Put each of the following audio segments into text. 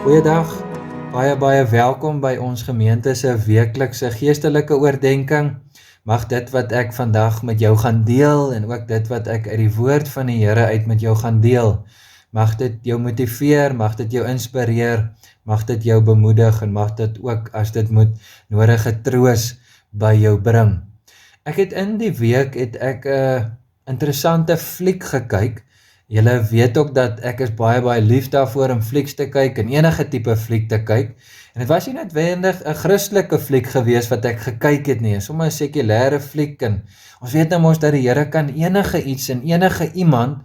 Goeiedag, baie welkom by ons gemeente se weeklikse geestelike oordeenking. Mag dit wat ek vandag met jou gaan deel en ook dit wat ek uit die woord van die Here uit met jou gaan deel, mag dit jou motiveer, mag dit jou inspireer, mag dit jou bemoedig en mag dit ook as dit moet nodige troos by jou bring. Ek het in die week 'n interessante fliek gekyk. Julle weet ook dat ek is baie lief daarvoor om flieks te kyk en enige tipe fliek te kyk. En dit was nie noodwendig 'n Christelike fliek gewees wat ek gekyk het nie, sommer 'n sekulêre fliek. En ons weet nou mos dat die Here kan enige iets en enige iemand,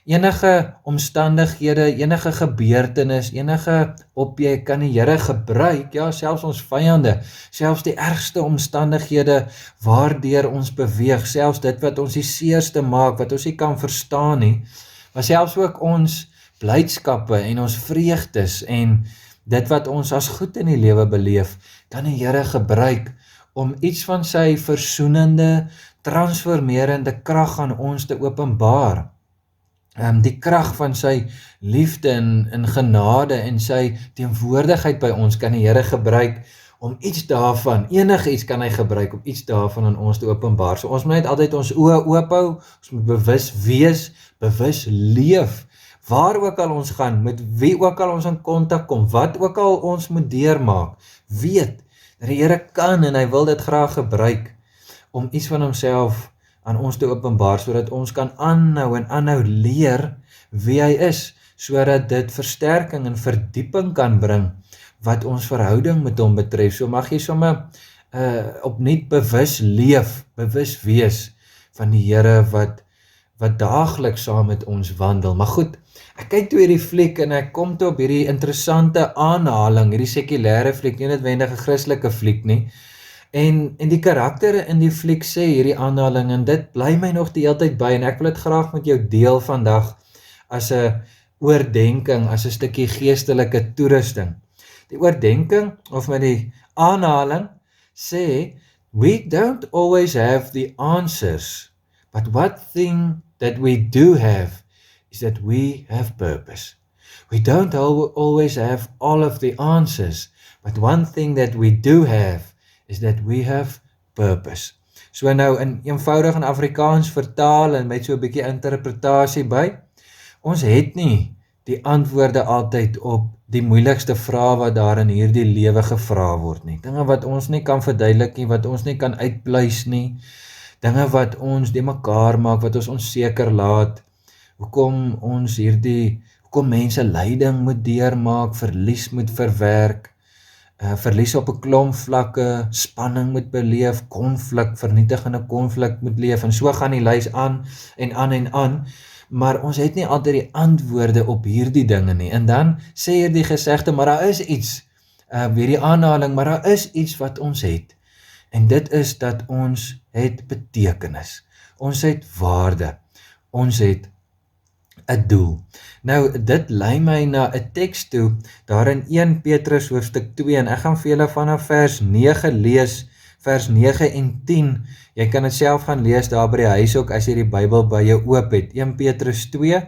enige omstandighede, enige gebeurtenis, enige objek kan die Here gebruik, ja, selfs ons vyande, selfs die ergste omstandighede waardeur ons beweeg, selfs dit wat ons die seerste maak, wat ons nie kan verstaan nie, maar selfs ook ons blydskappe en ons vreugdes en dit wat ons as goed in die lewe beleef, kan die Here gebruik om iets van sy versoenende, transformerende krag aan ons te openbaar. Die krag van sy liefde en genade en sy teenwoordigheid by ons kan die Here gebruik om iets daarvan, enige iets kan hy gebruik om iets daarvan aan ons te openbaar. So ons moet net altyd ons oë oop hou, ons moet bewus wees, bewus leef, waar ook al ons gaan, met wie ook al ons in kontak kom, wat ook al ons moet deurmaak, weet dat die Here kan en hy wil dit graag gebruik om iets van homself aan ons te openbaar, sodat ons kan aanhou leer wie hy is, sodat dit versterking en verdieping kan bring wat ons verhouding met hom betref. So mag jy sommer opnuut bewus leef, bewus wees van die Here wat daagliks saam met ons wandel. Maar goed, ek kyk toe hierdie fliek en ek kom toe op hierdie interessante aanhaling, hierdie sekulêre fliek, nie noodwendig 'n Christelike fliek nie. En die karaktere in die fliek sê hierdie aanhaling en dit bly my nog die hele tyd by en ek wil dit graag met jou deel vandag as 'n oordeenking, as 'n stukkie geestelike toerusting. Die oordeenking of met die aanhaling sê, we don't always have the answers, but one thing that we do have is that we have purpose. We don't always have all of the answers, but one thing that we do have is that we have purpose. So nou in eenvoudig in Afrikaans vertaal en met so 'n bietjie interpretasie by, ons het nie die antwoorde altyd op die moeilikste vrae wat daar in hierdie lewe gevra word nie. Dinge wat ons nie kan verduidelik nie, wat ons nie kan uitpleis nie, dinge wat ons de mekaar maak, wat ons onseker laat, hoekom mense lyding moet deurmaak, verlies moet verwerk, verlies op 'n klomp vlakke, spanning moet beleef, konflik, vernietigende konflik moet leef, en so gaan die lys aan en aan, maar ons het nie altyd die antwoorde op hierdie dinge nie, en dan sê hierdie gesegde, maar daar is iets, hierdie aanhaling, maar daar is iets wat ons het, en dit is dat ons het betekenis, ons het waarde, ons het 'n doel. Nou, dit lei my na 'n teks toe, daar in 1 Petrus hoofstuk 2, en ek gaan vir julle vanaf vers 9 lees, vers 9 en 10, jy kan dit self gaan lees daar by die huis ook, as jy die Bybel by jou oop het, 1 Petrus 2,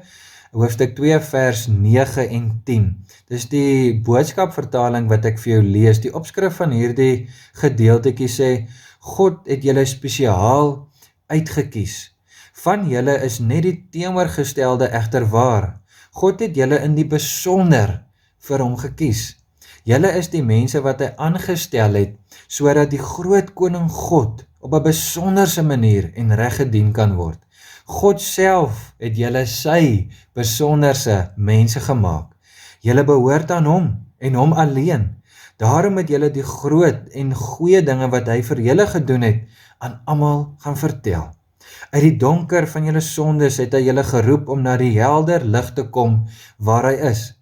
hoofstuk 2, vers 9 en 10. Dis die boodskapvertaling wat ek vir jou lees. Die opskrif van hierdie gedeeltetjie sê, God het julle spesiaal uitgekies. Van julle is net die teenoorgestelde egter waar. God het julle in die besonder vir hom gekies. Julle is die mense wat hy aangestel het, sodat die groot koning God op 'n besonderse manier en reg gedien kan word. God self het julle sy besonderse mense gemaak. Julle behoort aan hom en hom alleen. Daarom het julle die groot en goeie dinge wat hy vir julle gedoen het, aan almal gaan vertel. Uit die donker van julle sondes het hy julle geroep om na die helder lig te kom waar hy is.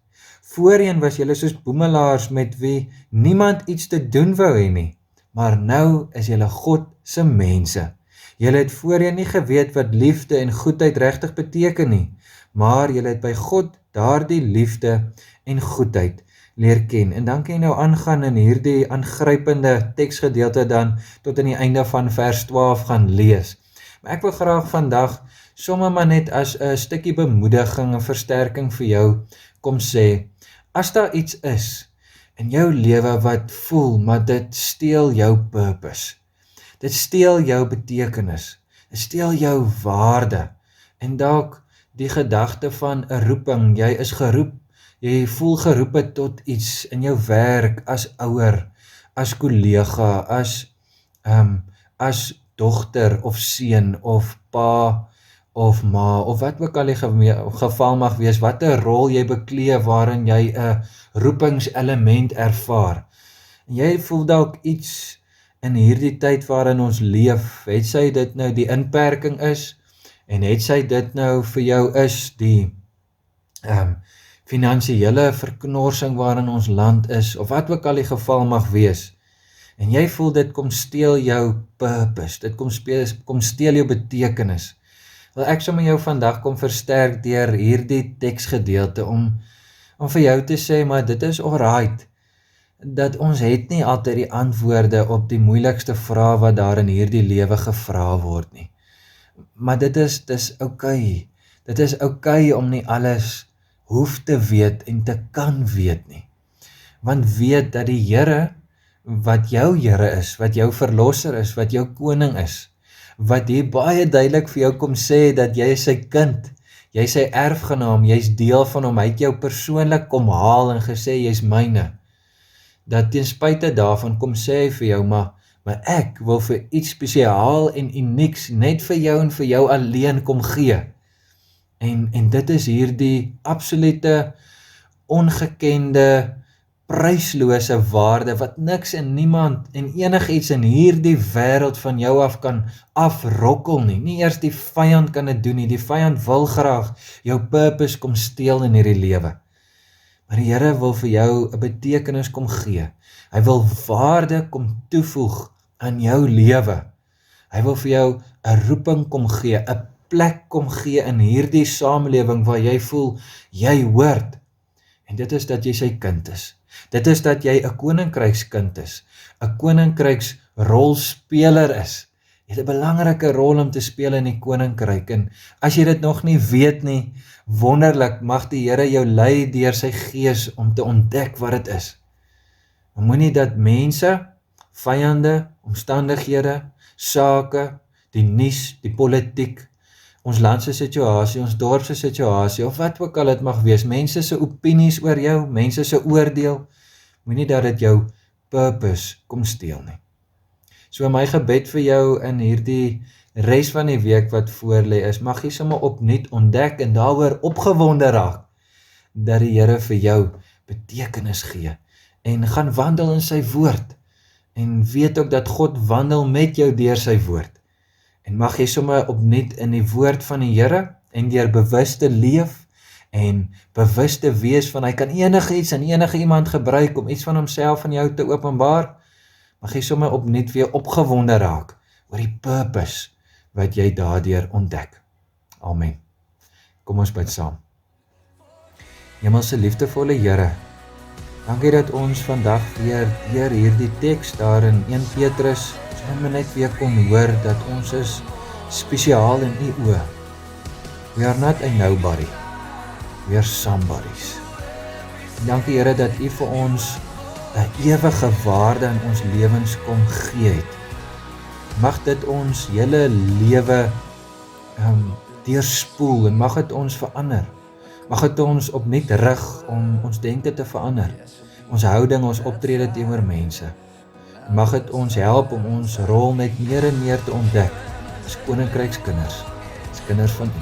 Voorheen was julle soos boemelaars met wie niemand iets te doen wou hê nie, maar nou is julle God se mense. Julle het voorheen nie geweet wat liefde en goedheid regtig beteken nie, maar julle het by God daardie liefde en goedheid leer ken. En dan kan jy nou aangaan in hierdie aangrypende teksgedeelte dan tot aan die einde van vers 12 gaan lees. Maar ek wil graag vandag sommer maar net as 'n stukkie bemoediging en versterking vir jou kom sê, As daar iets is in jou lewe wat voel, maar dit steel jou purpose, dit steel jou betekenis, dit steel jou waarde, en dalk die gedagte van 'n roeping, jy is geroep, jy voel geroepe tot iets in jou werk, as ouer, as kollega, as dogter of seun of pa of ma, of wat ook al die geval mag wees, wat 'n rol jy beklee waarin jy 'n roepingselement ervaar. En jy voel dalk iets in hierdie tyd waarin ons leef, het sy dit nou die inperking is, en het sy dit nou vir jou is die finansiële verknorsing waarin ons land is, of wat ook al die geval mag wees, en jy voel dit kom steel jou purpose, dit kom steel jou betekenis. Wel, ek sal met jou vandag kom versterk deur hierdie teksgedeelte om vir jou te sê, maar dit is alright, dat ons het nie altyd die antwoorde op die moeilikste vrae wat daar in hierdie lewe gevra word nie. Maar dit is okay. Dit is okay om nie alles hoef te weet en te kan weet nie. Want weet dat die Here, wat jou Here is, wat jou verlosser is, wat jou koning is, wat hier baie duidelik vir jou kom sê dat jy is sy kind, jy is sy erfgenaam, jy is deel van hom, hy het jou persoonlik kom haal en gesê jy is myne, dat ten spyte daarvan kom sê vir jou, maar ek wil vir iets spesiaal en unieks net vir jou en vir jou alleen kom gee. En dit is hierdie absolute, ongekende, pryslose waarde, wat niks en niemand en enigiets in hierdie wêreld van jou af kan afrokkel nie. Nie eers die vyand kan dit doen nie. Die vyand wil graag jou purpose kom steel in hierdie lewe. Maar die Here wil vir jou 'n betekenis kom gee. Hy wil waarde kom toevoeg aan jou lewe. Hy wil vir jou 'n roeping kom gee, 'n plek kom gee in hierdie samelewing waar jy voel jy hoort. En dit is dat jy sy kind is. Dit is dat jy 'n koninkrykskind is, 'n koninkryksrolspeler is. Jy het 'n belangrike rol om te speel in die koninkryk, en as jy dit nog nie weet nie, wonderlik, mag die Here jou lei deur sy gees om te ontdek wat dit is. Maar moenie dat mense, vyande, omstandighede, sake, die nuus, die politiek, ons landse situasie, ons dorpse situasie, of wat ook al dit mag wees, mense se opinies oor jou, mense se oordeel, moenie dat dit jou purpose kom steel nie. So my gebed vir jou in hierdie res van die week wat voor lê is, mag jy sommer opnuut ontdek en daaroor opgewonde raak, dat die Here vir jou betekenis gee, en gaan wandel in sy woord, en weet ook dat God wandel met jou deur sy woord. En mag jy sommer opnuut in die woord van die Here, en deur bewus te leef, en bewus te wees van hy kan enige iets en enige iemand gebruik om iets van homself aan jou te openbaar, mag jy sommer opnuut weer opgewonde raak oor die purpose wat jy daardeur ontdek. Amen. Kom ons bid saam. Hemelse liefdevolle Here, dankie dat ons vandag weer deur hierdie teks daar in 1 Petrus sommer net weer kon hoor dat ons is spesiaal in U oë. We are not a nobody, we are somebodies. Dankie Here dat U vir ons 'n ewige waarde in ons lewens kom gee het. Mag dit ons hele lewe deurspoel, en mag dit ons verander. Mag dit ons opnuut rig om ons denke te verander, ons houding, ons optrede teenoor mense. Mag dit ons help om ons rol net meer en meer te ontdek as koninkrykskinders, as kinders van U.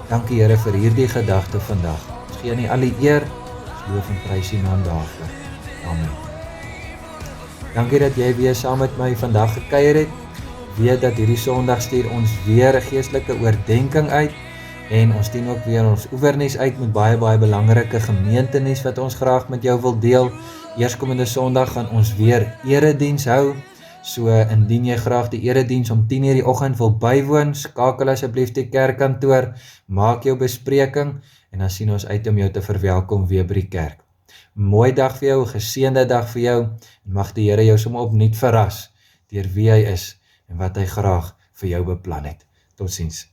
Dankie Here vir hierdie gedagte vandag. Ons gee aan U al die eer, ons loof en prys U naam daarvoor. Amen. Dankie dat jy weer saam met my vandag gekuier het. Weet dat hierdie Sondag stuur ons weer 'n geestelike oordeenking uit, en ons dien ook weer ons oevernuus uit met baie belangrike gemeentenuus wat ons graag met jou wil deel. Eerskomende Sondag gaan ons weer erediens hou. So indien jy graag die erediens om 10:00 die oggend wil bywoon, skakel asseblief die kerkkantoor, maak jou bespreking, en dan sien ons uit om jou te verwelkom weer by die kerk. Mooi dag vir jou, geseënde dag vir jou, en mag die Here jou sommer opnuut verras deur wie hy is en wat hy graag vir jou beplan het. Totsiens.